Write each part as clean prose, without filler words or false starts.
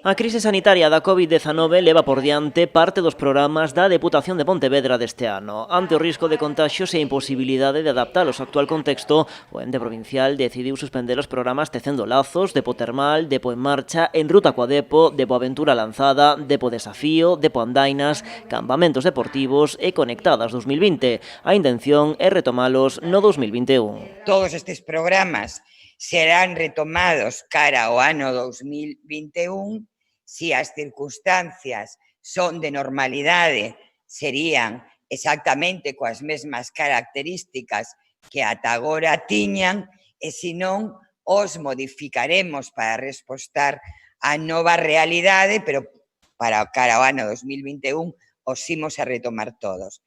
A crise sanitaria da COVID-19 leva por diante parte dos programas da Deputación de Pontevedra deste ano. Ante o risco de contaxios e a imposibilidade de adaptalos ao actual contexto, o ente provincial decidiu suspender os programas Tecendo Lazos, Depo Termal, Depo en Marcha, En Ruta coa Depo, Depo Aventura Lanzada, Depo Desafío, Depo Andainas, Campamentos Deportivos e Conectadas 2020. A intención é retomalos no 2021. Todos estes programas serán retomados cara ao ano 2021, si as circunstancias son de normalidade, serían exactamente coas mesmas características que ata agora tiñan, e se non, os modificaremos para respostar á nova realidade, pero para cara ao ano 2021 os imos a retomar todos.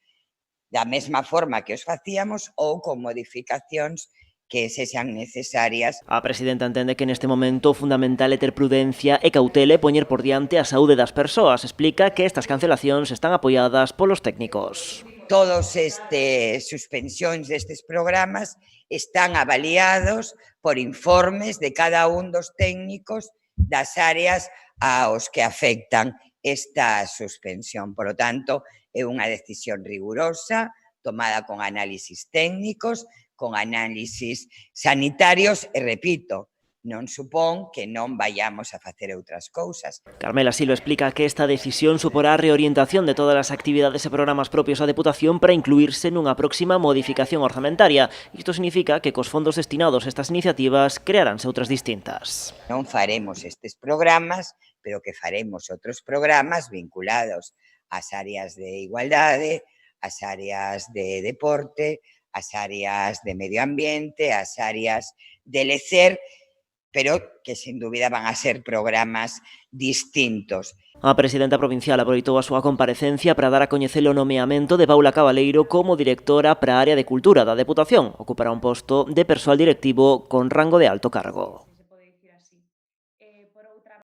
Da mesma forma que os facíamos ou con modificacións que sexan necesarias. A presidenta entende que neste momento o fundamental é ter prudencia e cautela e poñer por diante a saúde das persoas. Explica que estas cancelacións están apoiadas polos técnicos. Todos estes suspensións destes programas están avaliados por informes de cada un dos técnicos das áreas aos que afectan esta suspensión. Por lo tanto, é unha decisión rigurosa, tomada con análisis técnicos, con análisis sanitarios e, repito, non supón que non vayamos a facer outras cousas. Carmela Silo explica que esta decisión suporá a reorientación de todas as actividades e programas propios da Deputación para incluírse nunha próxima modificación orzamentaria. Isto significa que cos fondos destinados a estas iniciativas crearánse outras distintas. Non faremos estes programas, pero que faremos outros programas vinculados ás áreas de igualdade, ás áreas de deporte, ás áreas de medio ambiente, ás áreas de lecer, pero que sin dúbida van a ser programas distintos. A presidenta provincial aproveitou a súa comparecencia para dar a coñecer o nomeamento de Paula Cabaleiro como directora para a área de cultura da Deputación. Ocupará un posto de persoal directivo con rango de alto cargo.